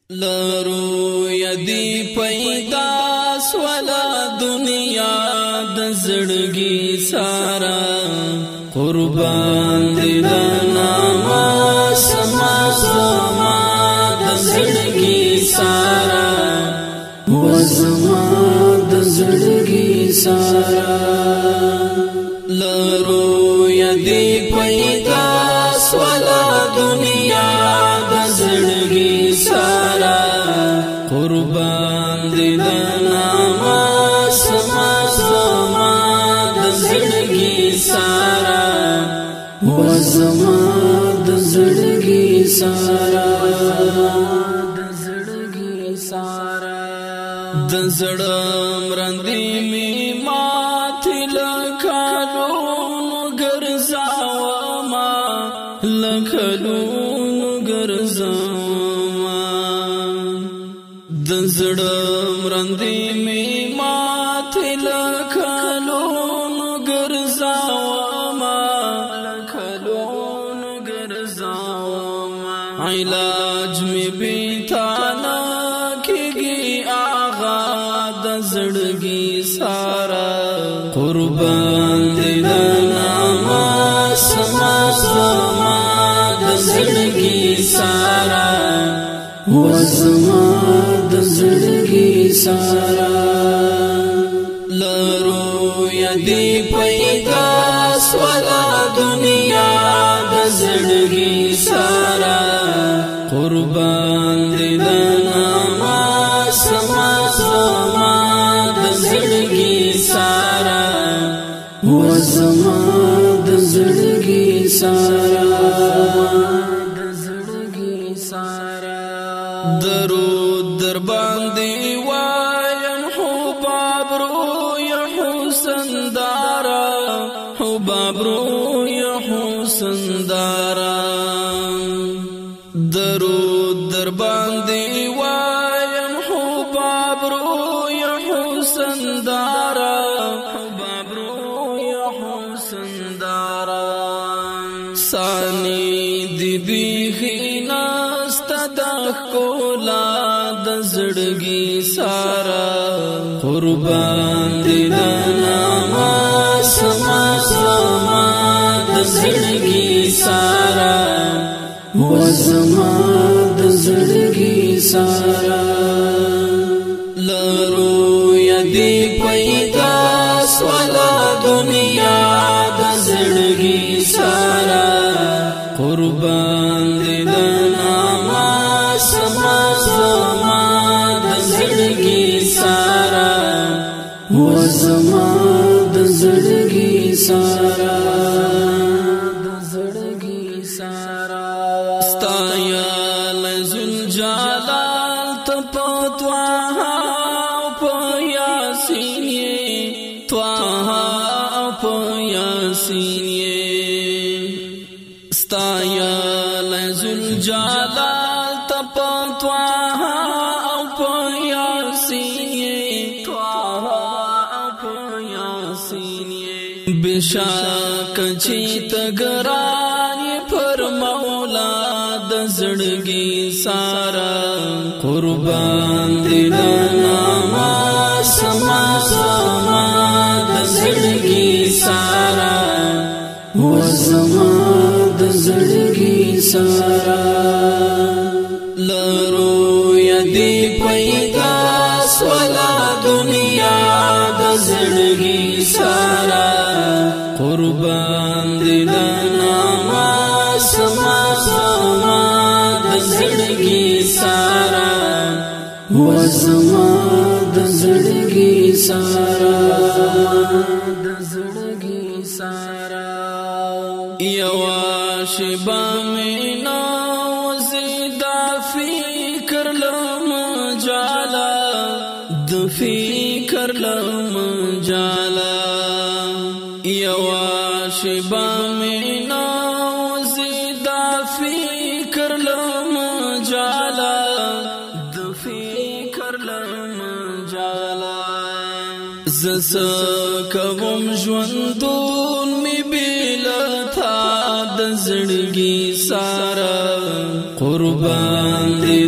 لرو یدی پیدا سولا دنیا د زړګي سارا قربان دې نام سما سما د زړګي سارا وزما د زړګي سارا لرو یدی پیدا سولا دنیا د زړګي سارا قربان دې نام سما سما د زړګي سارا وزما د زړګي سارا د زړګي سارا د زړم رندې می ماتل کالو ګرځاو ما لکلو ګرځاو د زړم رندې می ماتل کالو ګرځاو ما لکلو ګرځاو علاج می بیتانا کیږي آغا د زړګي سارا قربان دې نام سما سما د زړګي سارا وزما د زړګي سارا لرو یدی پیدا سولا دنیا د زړګي سارا قربان دې نام سما سما د زړګي سارا وزما د زړګي سارا د زړګي سارا درود در باندې وایم حباب رو یا حسن دارا حباب رو یا حسن دارا درود در باندې وایم حباب رو یا حسن دارا حباب رو یا حسن دارا ثانی دی بیخینا کولا د زړګي سارا قربان دې نام سما سما د زړګي سارا وزما د زړګي سارا لرو یدی پیدا سولا دنیا د زړګي سارا قربان دې نام سما سما د زړګي سارا وزما د زړګي سارا د زړګي سارا ستایا لزل جلال تپتوا په یاسین توها په یاسین ستایا لزل جلال تپتوا او په یاسین توها او په یاسین بشاک چې تګران پر مولا د زړګي سارا قربان دې نام سما سما د زړګي سارا وزما د زړګي سارا لرو یدی پیدا سولا دنیا د زړګي سارا قربان دې نام سما سما د زړګي سارا وزما د زړګي سارا د زړګي سارا یوا شبا مینا وزیدا فکر لم جالا د فکر لم جالا یوا شبا مینا وزیدا فکر لم جالا د فکر لم جالا زس کوم ژوندون می بیلتا د زړګي سارا قربان دې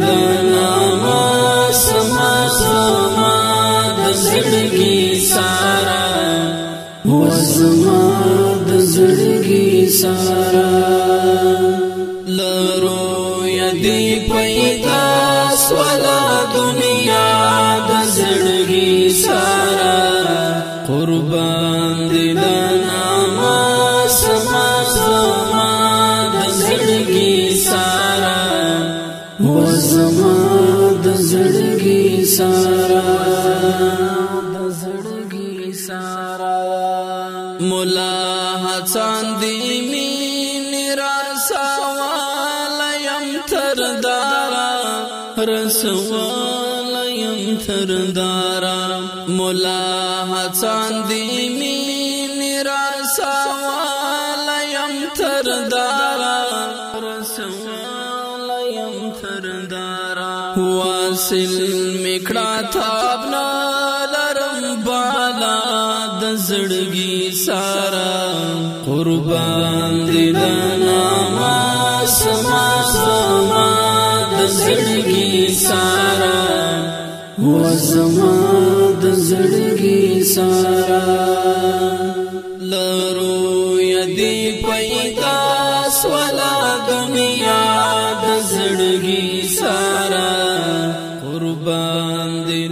زما د زړګي سارا مولا حسن دی مين رسوالا يم تر دارا رسوالا يم تر دارا مولا حسن دی مين رسوالا يم تر دارا رسوالا يم تر دارا واصل میکړه تابنا لرم بالا د زړګي سارا قربان دې نامه سما سما د زړګي سارا و زما د زړګي سارا لرو یدي پیدا سولا دنیا د زړګي سارا قربان دې